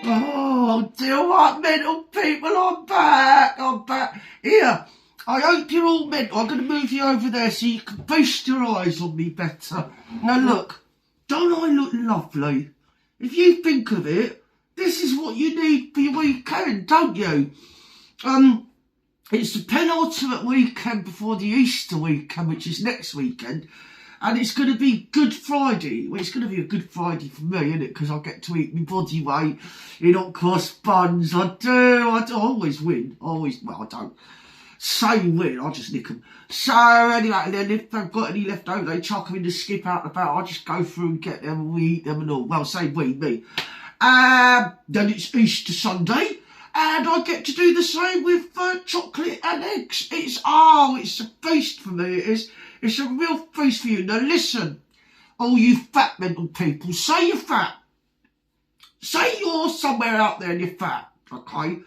Oh, dear what mental people, I'm back. Here, I hope you're all mental. I'm going to move you over there so you can feast your eyes on me better. Now look, don't I look lovely? If you think of it, this is what you need for your weekend, don't you? It's the penultimate weekend before the Easter weekend, which is next weekend. And it's going to be Good Friday. Well, it's going to be a Good Friday for me, isn't it? Because I get to eat my body weight in hot cross buns. I do. I always win. Well, I don't say win. I just nick them. So, anyway, and then if they've got any left over, they chuck them in the skip out and about. I just go through and get them and we eat them and all. Well, say we, me. Then it's Easter Sunday. And I get to do the same with chocolate and eggs. It's a feast for me, it is. It's a real feast for you. Now listen, all you fat mental people, say you're fat. Say you're somewhere out there and you're fat, okay?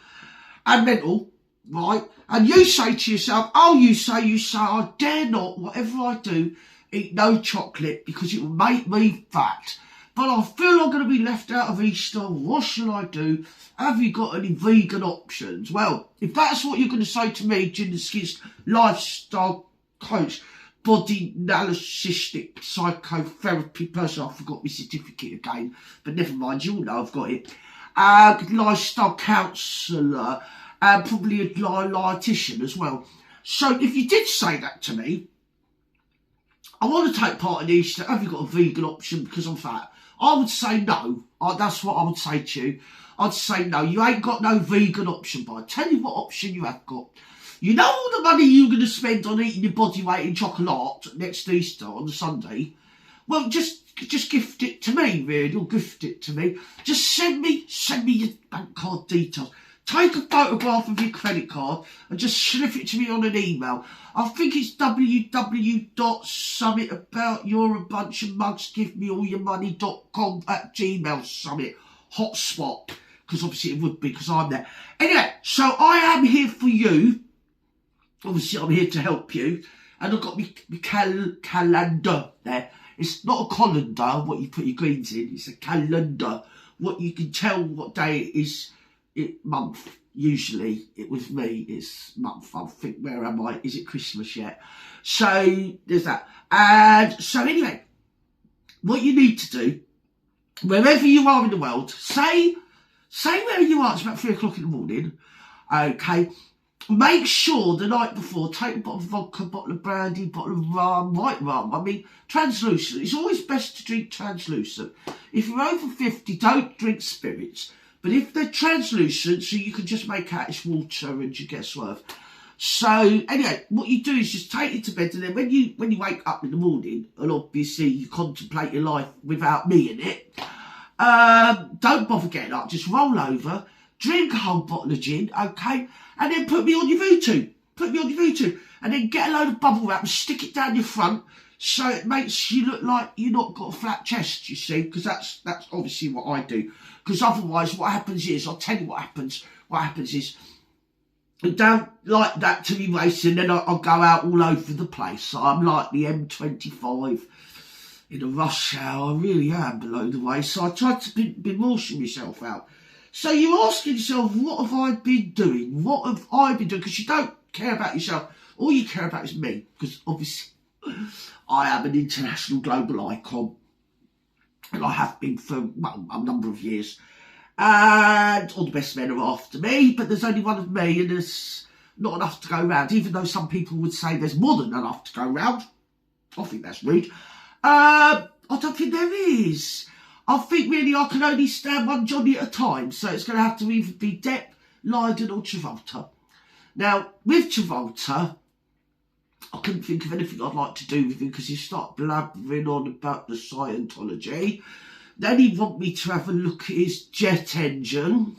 And mental, right? And you say to yourself, you say, I dare not, whatever I do, eat no chocolate because it will make me fat. But I feel I'm going to be left out of Easter. What shall I do? Have you got any vegan options? Well, if that's what you're going to say to me, Ginger Skis lifestyle coach, body analytic psychotherapy person, I forgot my certificate again, but never mind, you all know I've got it. Lifestyle counsellor, and probably a dietitian as well. So if you did say that to me, I want to take part in Easter. Have you got a vegan option because I'm fat? I would say no. That's what I would say to you. I'd say no. You ain't got no vegan option, but I tell you what option you have got. You know all the money you're going to spend on eating your body weight in chocolate next Easter on the Sunday? Well, just gift it to me, really, or gift it to me. Just send me your bank card details. Take a photograph of your credit card and just slip it to me on an email. I think it's www.summitaboutyou'reabunchofmugsgivemeallyourmoney.com @gmail. Hotspot, because obviously it would be because I'm there. Anyway, so I am here for you. Obviously, I'm here to help you. And I've got my calendar there. It's not a colander, what you put your greens in. It's a calendar. What you can tell what day it is. Month. Usually, it with me, it's month. I think, where am I? Is it Christmas yet? So, there's that. And so, anyway, what you need to do, wherever you are in the world, say where you are. It's about 3 o'clock in the morning. Okay. Make sure the night before, take a bottle of vodka, bottle of brandy, bottle of rum, white rum. I mean, translucent. It's always best to drink translucent. If you're over 50, don't drink spirits. But if they're translucent, so you can just make out it's water and you get a swerve. So, anyway, what you do is just take it to bed, and then when you wake up in the morning, and obviously you contemplate your life without me in it, don't bother getting up. Just roll over, drink a whole bottle of gin, okay? And then put me on your V2. And then get a load of bubble wrap and stick it down your front so it makes you look like you've not got a flat chest, you see, because that's obviously what I do. Because otherwise what happens is, I'll tell you what happens. What happens is, I don't like that to be waist, and then I'll go out all over the place. So I'm like the M25 in a rush hour. I really am below the waist. So I try to be motion myself out. So you're asking yourself, what have I been doing? What have I been doing? Because you don't care about yourself. All you care about is me. Because obviously, I am an international global icon. And I have been for, well, a number of years. And all the best men are after me. But there's only one of me, and there's not enough to go round. Even though some people would say there's more than enough to go round. I think that's rude. I don't think there is. I think really I can only stand one Johnny at a time. So it's going to have to either be Depp, Lydon or Travolta. Now, with Travolta, I couldn't think of anything I'd like to do with him because he start blabbering on about the Scientology. Then he'd want me to have a look at his jet engine.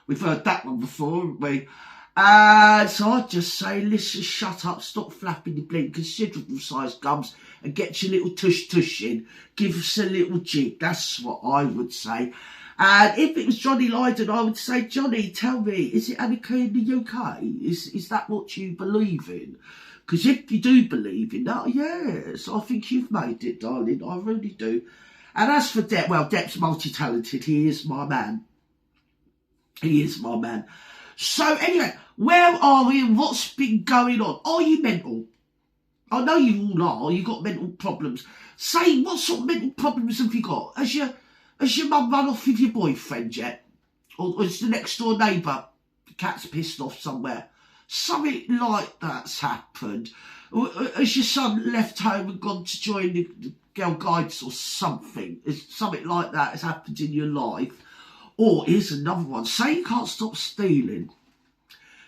We've heard that one before, haven't we? And so I'd just say, listen, shut up, stop flapping your bleeding considerable sized gums and get your little tush in. Give us a little jig. That's what I would say. And if it was Johnny Lydon, I would say, Johnny, tell me, is it Anarchy in the UK? Is that what you believe in? Because if you do believe in that, yes, I think you've made it, darling. I really do. And as for Depp, well, Depp's multi-talented. He is my man. He is my man. So anyway, where are we and what's been going on? Are you mental? I know you all are. You've got mental problems. Say, what sort of mental problems have you got? Has your mum run off with your boyfriend yet? Or is the next door neighbour, the cat's pissed off somewhere? Something like that's happened. Or has your son left home and gone to join the Girl Guides or something? Is something like that has happened in your life? Or here's another one. Say you can't stop stealing.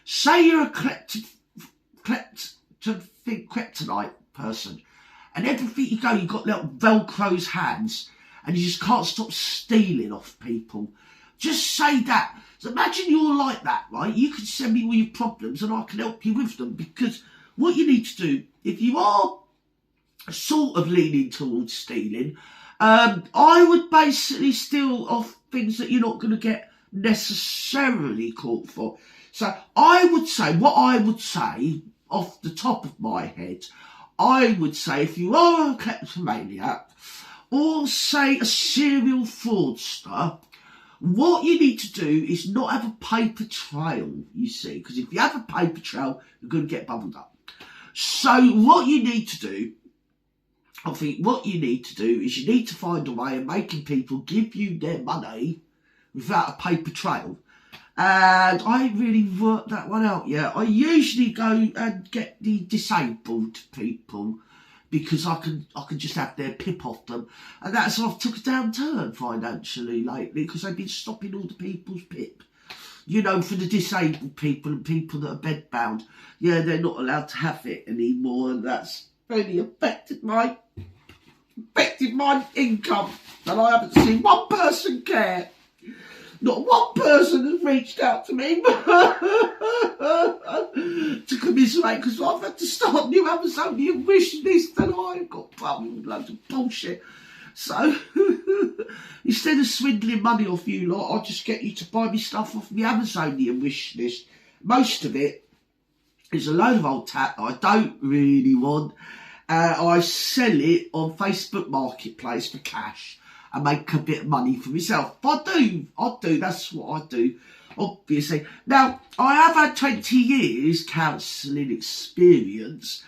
Say you're a kryptonite person, and everything you go, you've got little Velcro's hands, and you just can't stop stealing off people. Just say that. So imagine you're like that, right? You can send me all your problems and I can help you with them, because what you need to do, if you are sort of leaning towards stealing, I would basically steal off things that you're not going to get necessarily caught for. So I would say, what I would say off the top of my head, I would say if you are a kleptomaniac or say a serial fraudster, what you need to do is not have a paper trail, you see, because if you have a paper trail, you're going to get bubbled up. So what you need to do, I think what you need to do is you need to find a way of making people give you their money without a paper trail. And I ain't really worked that one out yet. I usually go and get the disabled people because I can just have their pip off them. And that's I've took a downturn financially lately because they've been stopping all the people's pip. You know, for the disabled people and people that are bedbound. Yeah, they're not allowed to have it anymore, and that's really affected my income. And I haven't seen one person care. Not one person has reached out to me to commiserate, because I've had to start a new Amazonian wish list and I've got problems with loads of bullshit. So instead of swindling money off you lot, I'll just get you to buy me stuff off the Amazonian wish list. Most of it is a load of old tat that I don't really want. I sell it on Facebook Marketplace for cash and make a bit of money for myself. But I do, that's what I do, obviously. Now, I have had 20 years counselling experience,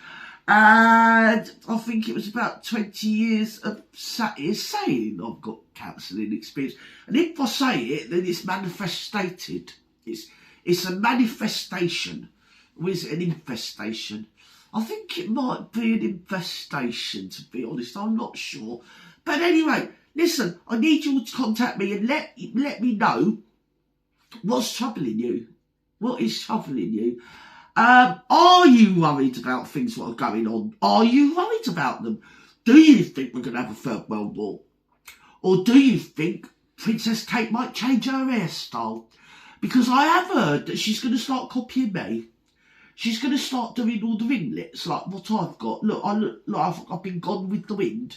and I think it was about 20 years of sat here saying I've got counselling experience. And if I say it, then it's manifested. It's a manifestation. Or is it an infestation? I think it might be an infestation, to be honest. I'm not sure. But anyway, listen, I need you to contact me and let me know what's troubling you. What is troubling you? Are you worried about things that are going on? Are you worried about them? Do you think we're going to have a Third World War? Or do you think Princess Kate might change her hairstyle? Because I have heard that she's going to start copying me. She's going to start doing all the ringlets like what I've got. Look, I've been gone with the wind.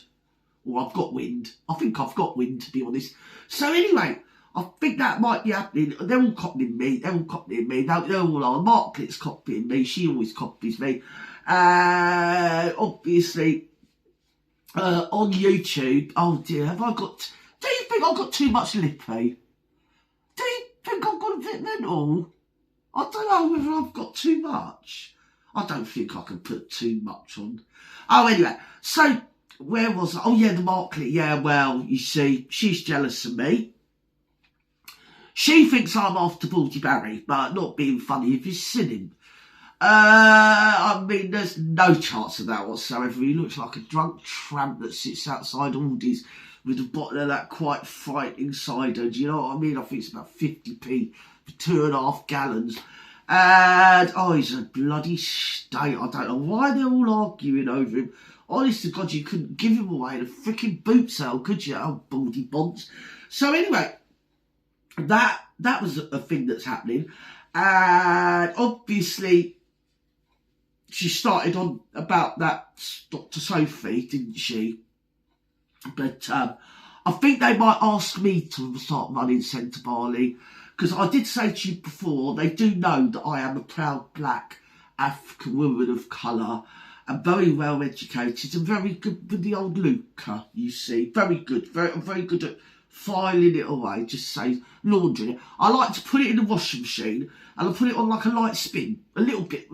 Or I've got wind. I think I've got wind, to be honest. So anyway, I think that might be happening. They're all copying me. They're all copying me. They're all on. Marklet's copying me. She always copies me. Obviously, on YouTube. Oh dear, have I got... Do you think I've got too much lippy? Do you think I've got a bit mental? I don't know whether I've got too much. I don't think I can put too much on. Oh, anyway. So, where was I? Oh, yeah, the Marklet. Yeah, well, you see, she's jealous of me. She thinks I'm after Baldy Barry, but not being funny if you've seen him. I mean, there's no chance of that whatsoever. He looks like a drunk tramp that sits outside Aldi's with a bottle of that quite frightening cider. Do you know what I mean? I think it's about 50p for 2.5 gallons. And, oh, he's a bloody state. I don't know why they're all arguing over him. Honest to God, you couldn't give him away in a freaking boot sale, could you? Oh, baldy bonds. So anyway, that was a thing that's happening. And obviously, she started on about that Dr. Sophie, didn't she? But I think they might ask me to start running Centre Barley, because I did say to you before, they do know that I am a proud black African woman of colour. and very well educated and very good with the old Luca, you see. Very good, very good at filing it away, just say laundering it. I like to put it in the washing machine and I put it on like a light spin, a little bit,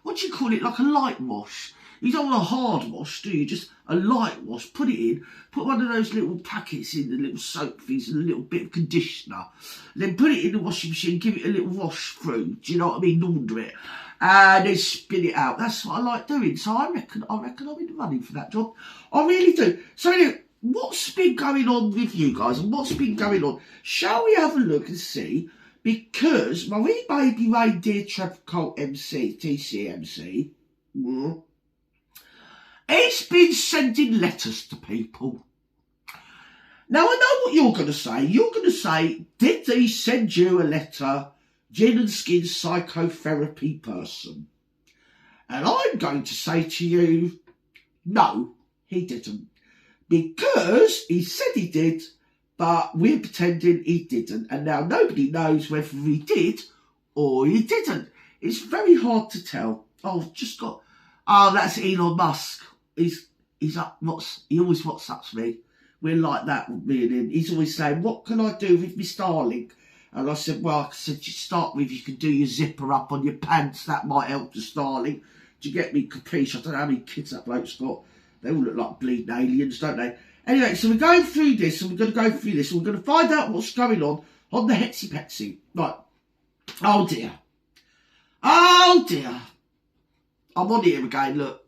what do you call it, like a light wash. You don't want a hard wash, do you? Just a light wash. Put it in. Put one of those little packets in, the little soap things, and a little bit of conditioner. Then put it in the washing machine. Give it a little wash through. Do you know what I mean? Launder it, and then spin it out. That's what I like doing. So I reckon I'm in the running for that job. I really do. So anyway, what's been going on with you guys, and what's been going on? Shall we have a look and see? Because my wee baby reindeer Trevor Colt MC, TCMC. He's been sending letters to people. Now, I know what you're going to say. You're going to say, did he send you a letter, gin and skin psychotherapy person? And I'm going to say to you, no, he didn't. Because he said he did, but we're pretending he didn't. And now nobody knows whether he did or he didn't. It's very hard to tell. Oh, that's Elon Musk. He's up. He always WhatsApps me. We're like that with me and him. He's always saying, "What can I do with my Starlink?" And I said, "Well, you start with, you can do your zipper up on your pants. That might help the Starlink." Do you get me, capiche? I don't know how many kids that bloke's got. They all look like bleeding aliens, don't they? Anyway, so we're going through this, and we're going to go through this, and we're going to find out what's going on the Hetsy Petsy. Right. Oh dear. Oh dear. I'm on here again. Look.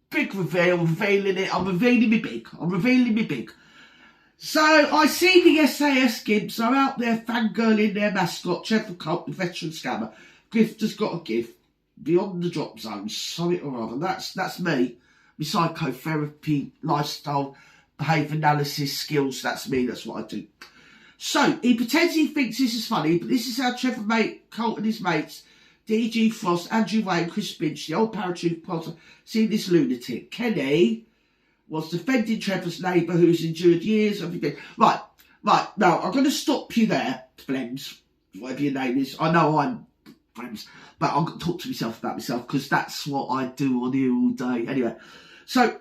Big reveal, revealing it. I'm revealing me big. So I see the SAS Gibbs are out there fangirling their mascot, Trevor Colt, the veteran scammer. Grifter's got a gift beyond the drop zone, something or other. That's me. My psychotherapy, lifestyle, behaviour analysis skills. That's me. That's what I do. So he pretends he thinks this is funny, but this is how Trevor Colt and his mates, D.G. Frost, Andrew Wayne, Chris Finch, the old parachute potter, see this lunatic. Kenny was defending Trevor's neighbour who's endured years of abuse. Right, now I'm going to stop you there, Blems, whatever your name is. I know I'm Blems, but I'm going to talk to myself about myself because that's what I do on here all day. Anyway, so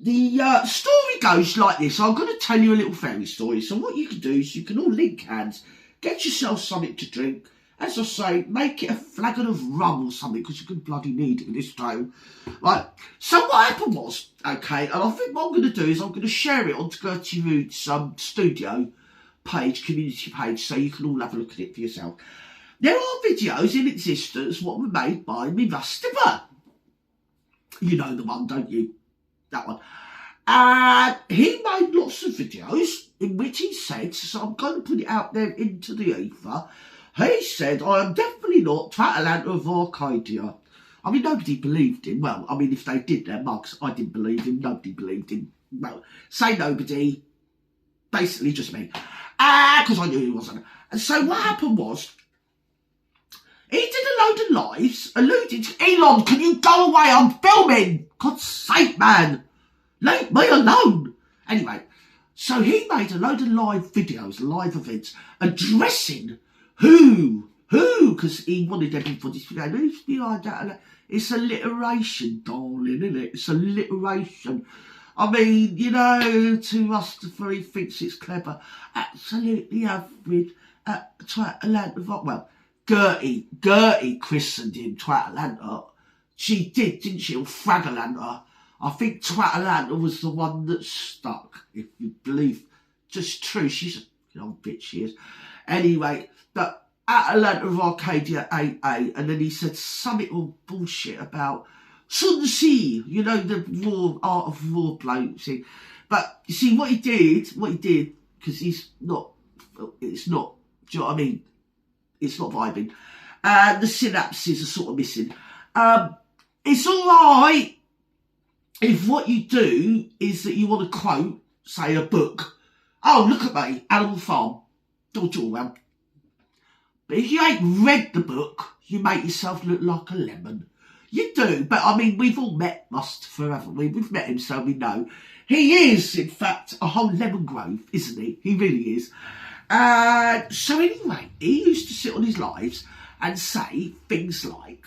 the story goes like this. I'm going to tell you a little fairy story. So what you can do is you can all link hands, get yourself something to drink. As I say, make it a flagon of rum or something, because you could bloody need it in this time. Right, so what happened was, okay, and I think what I'm going to do is I'm going to share it onto Gertie Rood's studio page, community page, so you can all have a look at it for yourself. There are videos in existence what were made by me Rustiver. You know the one, don't you? That one. And he made lots of videos in which he said, so I'm going to put it out there into the ether. He said, I am definitely not Atalanta of Arcadia. I mean, nobody believed him. Well, I mean, if they did, they're mugs. I didn't believe him. Nobody believed him. Well, say nobody. Basically just me. Because I knew he wasn't. And so what happened was, he did a load of lives, alluding to, Elon, can you go away? I'm filming. God's sake, man. Leave me alone. Anyway, so he made a load of live videos, live events, addressing who, because he wanted everybody to go, who's behind that? It's alliteration, darling, isn't it? It's alliteration. I mean, you know, to Mustafa, he thinks it's clever. Absolutely average. Atalanta, well, Gertie christened him Twatalanta. She did, didn't she? Or Fragalanta. I think Twatalanta was the one that stuck, if you believe. Just true, she's a old bitch, she is. Anyway, the Atalanta of Arcadia 8A, and then he said something all bullshit about Sun Tzu, you know, the war, art of war bloke, see. But you see what he did, because it's not, do you know what I mean? It's not vibing. The synapses are sort of missing. It's all right if what you do is that you want to quote, say, a book. Oh, look at me, Animal Farm. Dodge all well. But if you ain't read the book, you make yourself look like a lemon. You do, but I mean, we've all met Mustafa, haven't we? We've met him, so we know. He is, in fact, a whole lemon grove, isn't he? He really is. So anyway, he used to sit on his lives and say things like,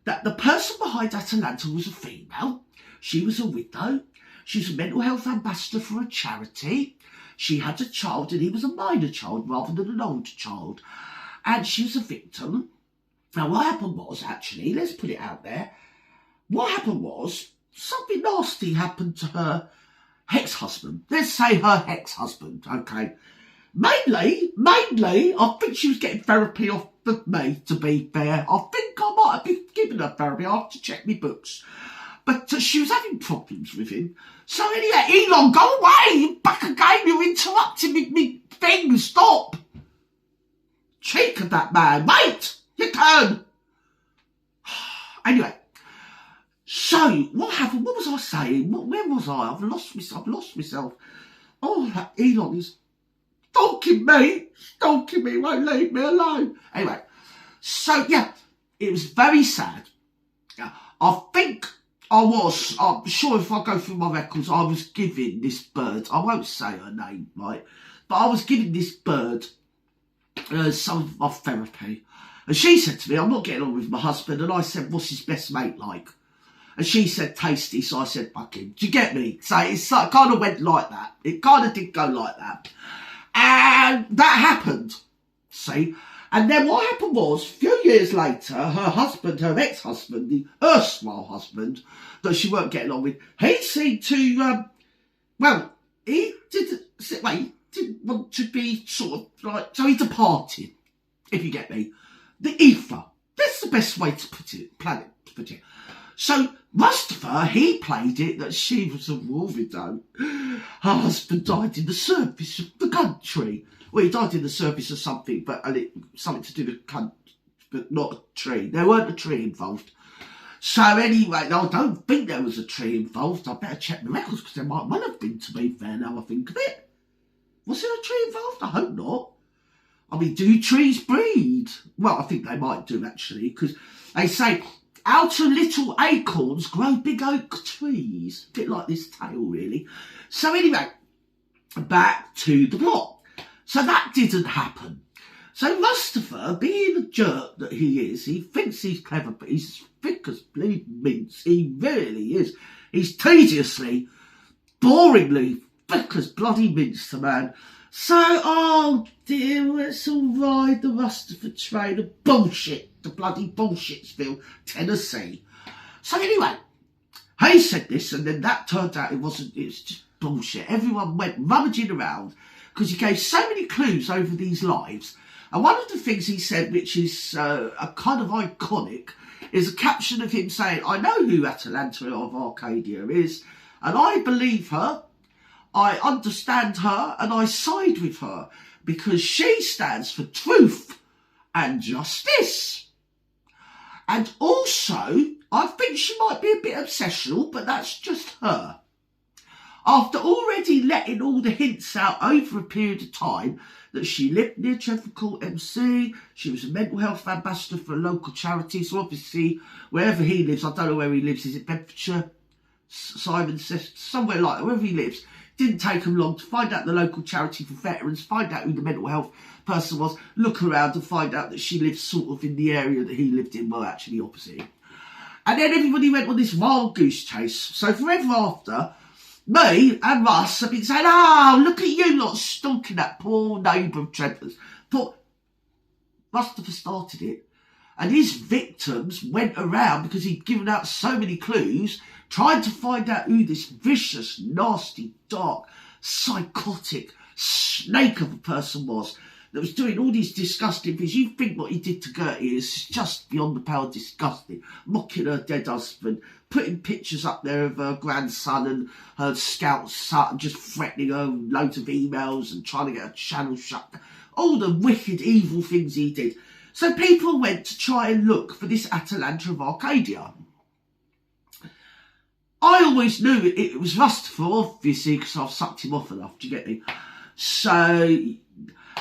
that the person behind Atalanta was a female. She was a widow. She was a mental health ambassador for a charity. She had a child, and he was a minor child rather than an older child. And she was a victim. Now, what happened was, actually, let's put it out there. What happened was, something nasty happened to her ex-husband. Let's say her ex-husband, okay? Mainly, I think she was getting therapy off of me, to be fair. I think I might have been giving her therapy. I have to check my books. But she was having problems with him. So anyway, Elon, go away. You're back again. You're interrupting me thing. Stop. Cheek of that man. Wait. Your turn. Anyway. So, what happened? What was I saying? Where was I? I've lost myself. Oh, that Elon is stalking me, won't leave me alone. Anyway, so yeah, it was very sad. I think I'm sure if I go through my records, I was giving this bird, I won't say her name, right, but I was giving this bird some of my therapy. And she said to me, I'm not getting on with my husband. And I said, what's his best mate like? And she said, tasty. So I said, fuck him. Do you get me? So it kind of went like that. It kind of did go like that. And that happened, see? And then what happened was, a few years later, her husband, her ex-husband, the erstwhile husband, that she weren't getting on with, he seemed to, he didn't want to be sort of like, so he departed, if you get me. The ether. That's the best way to put it. So, Mustafa, he played it that she was a war widow. Her husband died in the service of the country. Well, he died in the service of something, but something to do with country, but not a tree. There weren't a tree involved. So anyway, I don't think there was a tree involved. I better check the records, because there might well have been, to be fair, now I think of it. Was there a tree involved? I hope not. I mean, do trees breed? Well, I think they might do, actually, because they say, out of little acorns grow big oak trees. A bit like this tale, really. So anyway, back to the plot. So that didn't happen. So Mustafa, being a jerk that he is, he thinks he's clever, but he's as thick as bleeding mince. He really is. He's tediously, boringly thick as bloody mince, the man. So, oh dear, let's all ride the Mustafa train of bullshit, the bloody Bullshitsville, Tennessee. So anyway, he said this, and then that turned out it was just bullshit. Everyone went rummaging around, because he gave so many clues over these lives. And one of the things he said, which is a kind of iconic, is a caption of him saying, I know who Atalanta of Arcadia is, and I believe her, I understand her, and I side with her, because she stands for truth and justice. And also, I think she might be a bit obsessional, but that's just her. After already letting all the hints out over a period of time that she lived near Trevor Court MC, she was a mental health ambassador for a local charity, so obviously wherever he lives, I don't know where he lives, is it Bedfordshire, Cirencester, somewhere like that, wherever he lives, didn't take him long to find out the local charity for veterans, find out who the mental health person was, look around and find out that she lived sort of in the area that he lived in, well actually opposite him. And then everybody went on this wild goose chase. So forever after, me and Russ have been saying, oh, look at you lot stalking that poor neighbour of Trevor's. But Mustafa started it. And his victims went around, because he'd given out so many clues, trying to find out who this vicious, nasty, dark, psychotic snake of a person was that was doing all these disgusting things. You think what he did to Gertie is just beyond the pale disgusting. Mocking her dead husband, putting pictures up there of her grandson and her scout son, just threatening her with loads of emails and trying to get her channel shut down. All the wicked, evil things he did. So people went to try and look for this Atalanta of Arcadia. I always knew it was Mustafa, obviously, because I've sucked him off enough, do you get me? So,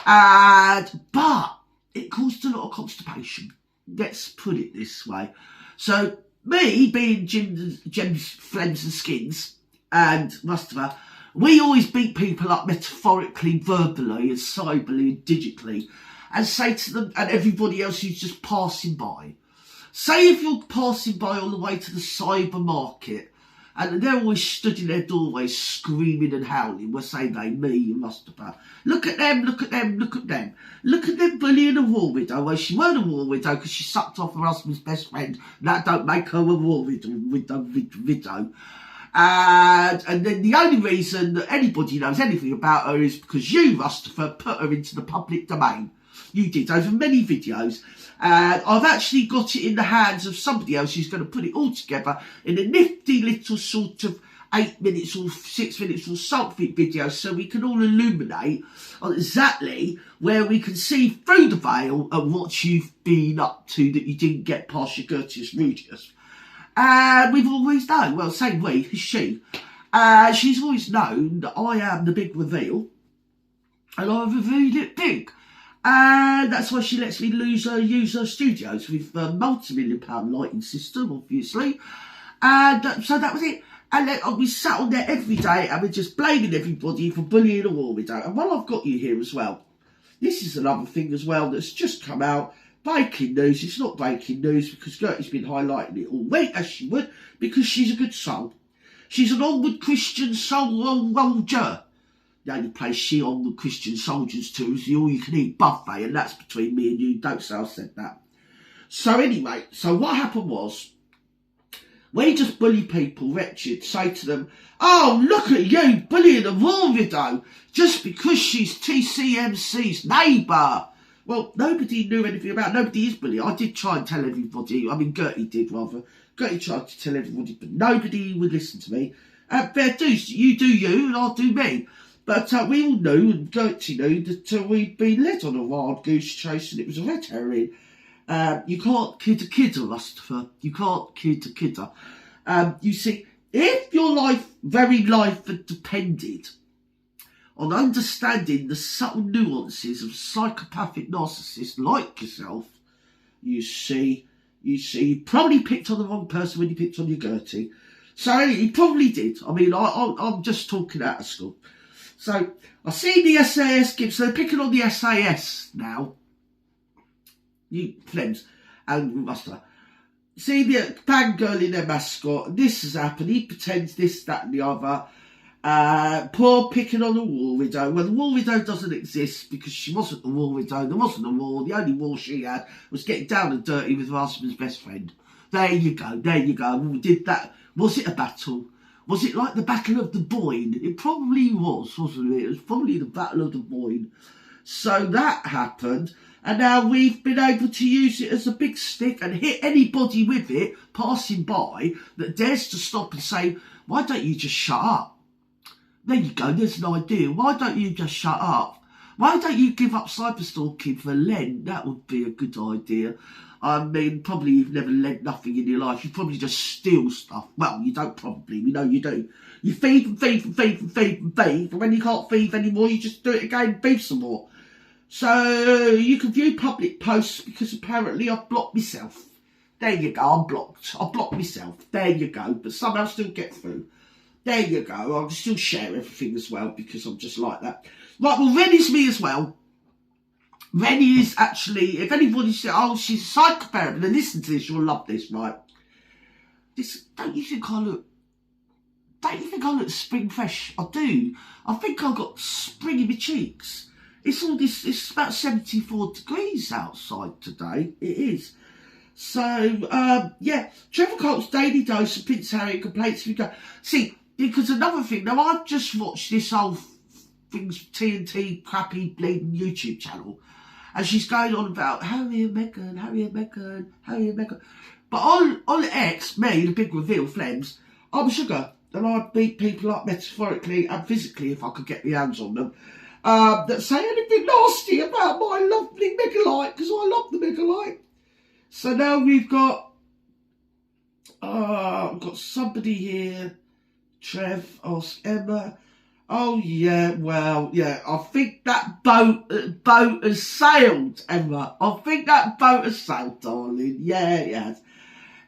but it caused a lot of constipation. Let's put it this way. So, me being Jim's Flems and Skins and Mustafa, we always beat people up metaphorically, verbally, and cyberly, and digitally, and say to them and everybody else who's just passing by, Say if you're passing by on the way to the cybermarket, and they're always stood in their doorways screaming and howling. Well, say they, me, you must have. Look at them, look at them, look at them. Look at them bullying a war widow. Well, she weren't a war widow because she sucked off her husband's best friend. That don't make her a war widow. And then the only reason that anybody knows anything about her is because you, Mustafa, put her into the public domain. You did over many videos. And I've actually got it in the hands of somebody else who's going to put it all together in a nifty little sort of 8 minutes or 6 minutes or something video, so we can all illuminate on exactly where we can see through the veil and what you've been up to that you didn't get past your Gertius Rudius. And we've always known, well, say we, she. She's always known that I am the big reveal, and I've revealed it big. And that's why she lets me use her studios with a multi-million-pound lighting system, obviously. And so that was it. And we sat on there every day and we're just blaming everybody for bullying a war widow. And while I've got you here as well, this is another thing as well that's just come out. Breaking news. It's not breaking news because Gertie's been highlighting it all week, as she would, because she's a good soul. She's an onward Christian soldier. The only place she onward Christian soldiers to is the all-you-can-eat buffet, and that's between me and you. Don't say I said that. So anyway, so what happened was, we just bully people, wretched, say to them, oh, look at you bullying a war widow just because she's TCMC's neighbour. Well, nobody knew anything about it. Nobody is bullying. I did try and tell everybody. I mean, Gertie did, rather. Gertie tried to tell everybody, but nobody would listen to me. Fair dues. You do you, and I'll do me. But we all knew, and Gertie knew, that we'd been led on a wild goose chase, and it was a red herring. You can't kid a kidder, Mustafa. You can't kid a kidder. You see, if your very life had depended on understanding the subtle nuances of psychopathic narcissists like yourself, you see, you probably picked on the wrong person when you picked on your Gertie. So you probably did. I mean, I'm just talking out of school. So I see the SAS give, so they're picking on the SAS now. You friends, and Mustafa. See the bad girl in their mascot. This has happened. He pretends this, that, and the other. Poor picking on a war widow. Well, the war widow doesn't exist because she wasn't a war widow. There wasn't a war. The only war she had was getting down and dirty with her husband's best friend. There you go. There you go. We did that. Was it a battle? Was it like the Battle of the Boyne? It probably was, wasn't it? It was probably the Battle of the Boyne. So that happened. And now we've been able to use it as a big stick and hit anybody with it passing by that dares to stop and say, why don't you just shut up? There you go, there's an idea. Why don't you just shut up? Why don't you give up cyberstalking for Lent? That would be a good idea. I mean, probably you've never lent nothing in your life. You probably just steal stuff. Well, you don't probably. We know you do. You thieve and thieve and thieve and thieve and thieve. And when you can't thieve anymore, you just do it again and thieve some more. So you can view public posts because apparently I've blocked myself. There you go, I'm blocked. I blocked myself. There you go. But somehow still get through. There you go. I'll still share everything as well because I'm just like that. Right, well, Rennie's me as well. Rennie is actually, if anybody says, oh, she's a psychopath, then listen to this, you'll love this, right? This, don't you think I look spring fresh? I do. I think I've got spring in my cheeks. It's all this, it's about 74 degrees outside today. It is. So, yeah, Trevor Colt's Daily Dose of Prince Harry complaints we go. See, because another thing, now I've just watched this whole thing's TNT crappy bleeding YouTube channel. And she's going on about Harry and Meghan, Harry and Meghan, Harry and Meghan. But on X, me, the big reveal, Flems, I'm sugar. And I beat people up metaphorically and physically if I could get my hands on them. That say anything nasty about my lovely Megalite, because I love the Megalite. So now we've got somebody here. Trev, ask Emma. Oh yeah, well, yeah, I think that boat has sailed, Emma. I think that boat has sailed, darling. Yeah, it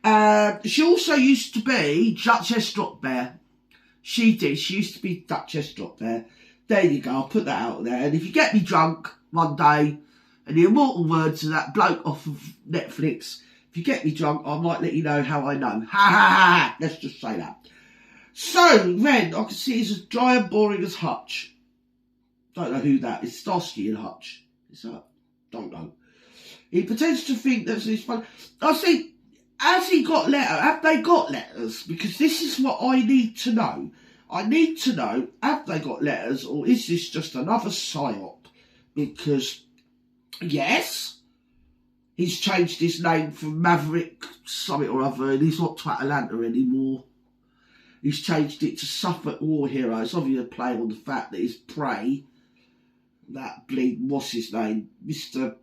has. She also used to be Duchess Dropbear. She did. She used to be Duchess Dropbear. There you go. I'll put that out there. And if you get me drunk one day, and the immortal words of that bloke off of Netflix, If you get me drunk, I might let you know how I know. Ha ha ha! Let's just say that. So, then, I can see he's as dry and boring as Hutch. Don't know who that is. Starsky and Hutch. Is that? Don't know. He pretends to think that's his fun. I see, has he got letters? Have they got letters? Because this is what I need to know. I need to know, have they got letters, or is this just another psyop? Because, yes, he's changed his name from Maverick something or other, and he's not to Atalanta anymore. He's changed it to Suffolk War Heroes. Obviously, playing on the fact that his prey, that what's his name, Mr.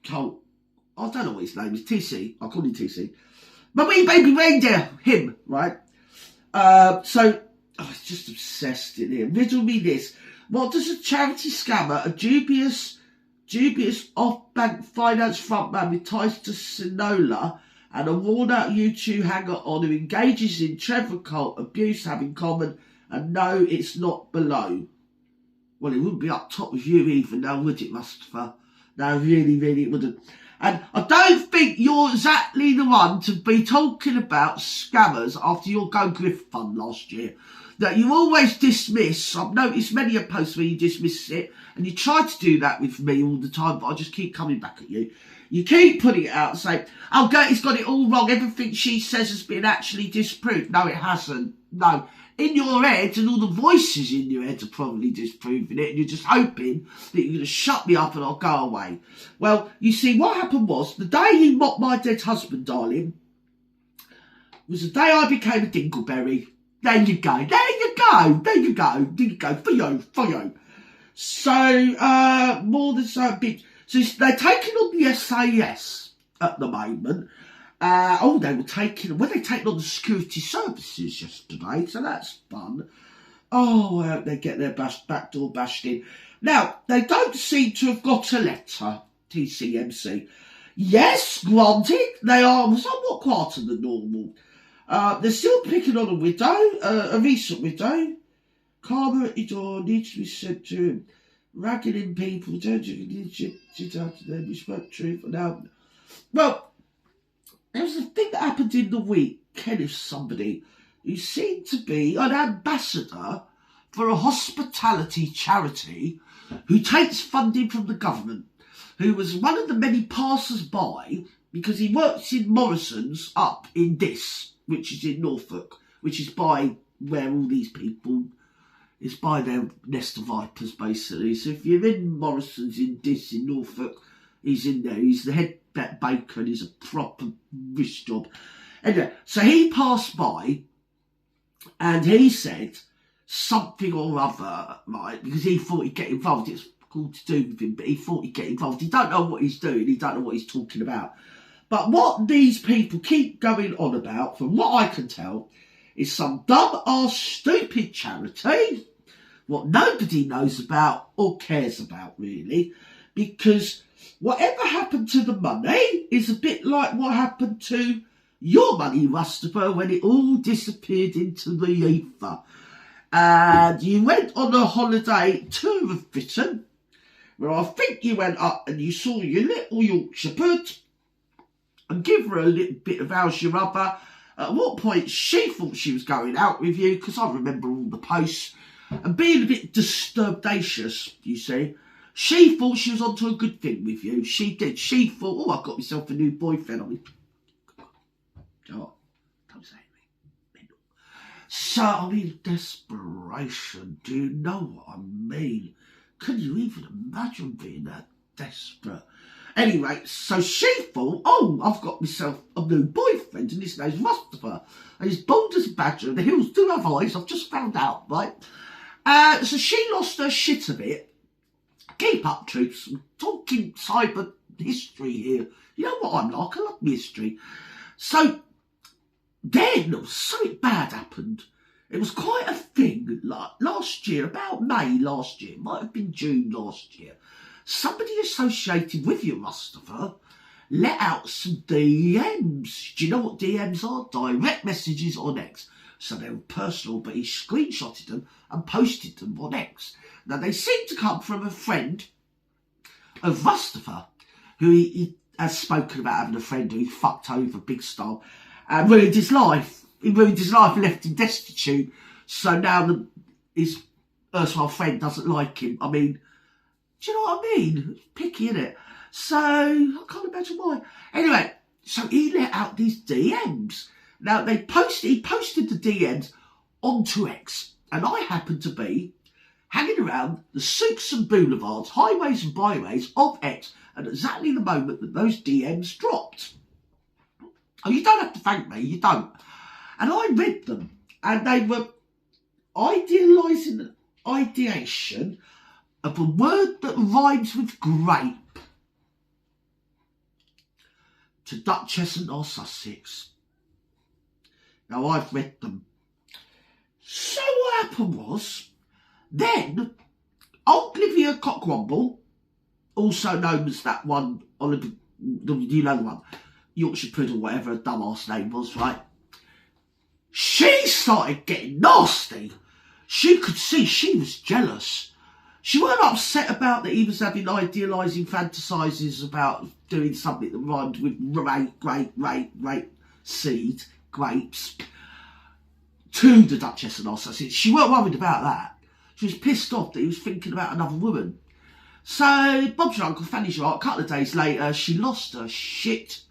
Colt, I don't know what his name is, TC, I call him TC. My wee baby reindeer, him, right? It's just obsessed in here. Riddle me this. What does a charity scammer, a dubious off-bank finance frontman with ties to Sinola and a worn-out U2 hanger-on who engages in Trevor cult abuse have in common? And no, it's not below. Well, it wouldn't be up top with you even now, would it, Mustafa? No, really, really it wouldn't. And I don't think you're exactly the one to be talking about scammers after your Go Griff fund last year. That you always dismiss. I've noticed many a post where you dismiss it, and you try to do that with me all the time, but I just keep coming back at you. You keep putting it out and saying, oh, Gertie's got it all wrong. Everything she says has been actually disproved. No, it hasn't. No. In your head, and all the voices in your head are probably disproving it, and you're just hoping that you're going to shut me up and I'll go away. Well, you see, what happened was, the day you mocked my dead husband, darling, was the day I became a dingleberry. There you go, there you go, there you go, there you go, for you. So, more than so big. So they're taking on the SAS at the moment. They were taking on the security services yesterday, so that's fun. Oh, I hope they get their back door bashed in. Now, they don't seem to have got a letter, TCMC. Yes, granted, they are somewhat quieter than normal. They're still picking on a widow, a recent widow. Karma at your door needs to be sent to him. Ragging in people, don't you need out to them, you spoke truth. Now, well, there was a thing that happened in the week, Kenneth somebody, who seemed to be an ambassador for a hospitality charity who takes funding from the government, who was one of the many passers-by, because he works in Morrison's up in Dis, which is in Norfolk, which is by where all these people, it's by their nest of vipers, basically. So if you're in Morrison's in Dis in Norfolk, he's in there. He's the head baker and he's a proper wrist job. Anyway, so he passed by and he said something or other, right, because he thought he'd get involved. It's cool to do with him, but he thought he'd get involved. He don't know what he's doing. He don't know what he's talking about. But what these people keep going on about, from what I can tell, is some dumb-ass stupid charity, what nobody knows about or cares about, really, because whatever happened to the money is a bit like what happened to your money, Mustafa, when it all disappeared into the ether. And you went on a holiday tour of Britain, where I think you went up and you saw your little Yorkshire pud, and give her a little bit of how's your rubber. At what point she thought she was going out with you, because I remember all the posts, and being a bit disturbacious, you see. She thought she was onto a good thing with you. She did. She thought, oh, I've got myself a new boyfriend. I mean, oh, don't say anything. So, I mean, desperation. Do you know what I mean? Can you even imagine being that desperate? Anyway, so she thought, oh, I've got myself a new boyfriend, and his name's Mustafa, and he's bold as a badger, and the hills do have eyes, I've just found out, right? So she lost her shit a bit. Keep up, troops. I'm talking cyber history here. You know what I'm like, I love history. So then something bad happened. It was quite a thing, like last year, about May last year, it might have been June last year. Somebody associated with you, Mustafa, let out some DMs. Do you know what DMs are? Direct messages on X. So they were personal, but he screenshotted them and posted them on X. Now, they seem to come from a friend of Mustafa, who has spoken about having a friend who fucked over big style and ruined his life. He ruined his life and left him destitute. So now his erstwhile friend doesn't like him. I mean, do you know what I mean? It's picky, innit? So, I can't imagine why. Anyway, so he let out these DMs. Now, he posted the DMs onto X. And I happened to be hanging around the souks and boulevards, highways and byways of X at exactly the moment that those DMs dropped. Oh, you don't have to thank me, you don't. And I read them, and they were ideation of a word that rhymes with grape to Duchess and our Sussex. Now, I've read them. So what happened was, then Olivia Cockrumble, also known as that one, Olivia, you know the one, Yorkshire Prid or whatever her dumbass name was, right? She started getting nasty. She could see she was jealous. She weren't upset about that he was having idealising fantasises about doing something that rhymed with grape seed, grapes, to the Duchess and our Sussex. She weren't worried about that. She was pissed off that he was thinking about another woman. So, Bob's your uncle, Fanny's your aunt. A couple of days later, she lost her shit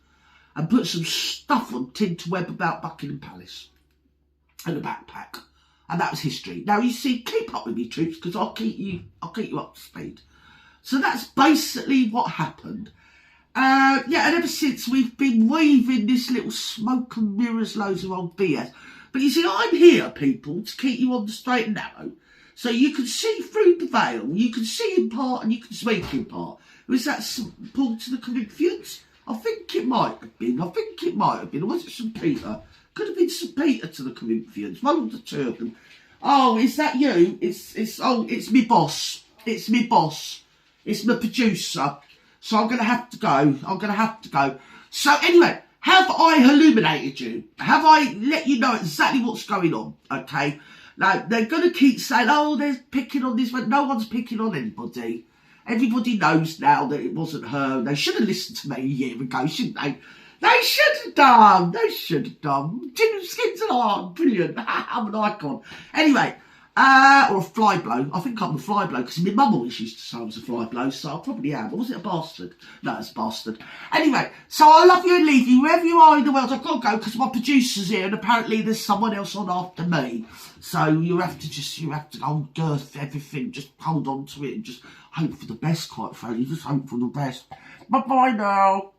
and put some stuff on Tinterweb about Buckingham Palace and a backpack. And that was history. Now, you see, keep up with me, troops, because I'll keep you up to speed. So that's basically what happened. Yeah, and ever since we've been weaving this little smoke and mirrors, loads of old BS. But you see, I'm here, people, to keep you on the straight and narrow. So you can see through the veil, you can see in part and you can speak in part. Was that St. Paul to the Corinthians? I think it might have been. Or was it St. Peter? Could have been St. Peter to the Corinthians. One of the two of them. Oh, is that you? It's me boss. It's me boss. It's my producer. So I'm going to have to go. So anyway, have I illuminated you? Have I let you know exactly what's going on? Okay. Now, they're going to keep saying, oh, they're picking on this one. No one's picking on anybody. Everybody knows now that it wasn't her. They should have listened to me a year ago, shouldn't they? They should have done. Tin skins and art. Brilliant. I'm an icon. Anyway, or a fly blow. I think I'm a fly blow because my mum always used to say I was a fly blow, so I probably am. Or was it a bastard? No, it's a bastard. Anyway, so I love you and leave you. Wherever you are in the world, I've got to go because my producer's here and apparently there's someone else on after me. So you have to go girth everything. Just hold on to it and just hope for the best, quite frankly. Just hope for the best. Bye-bye now.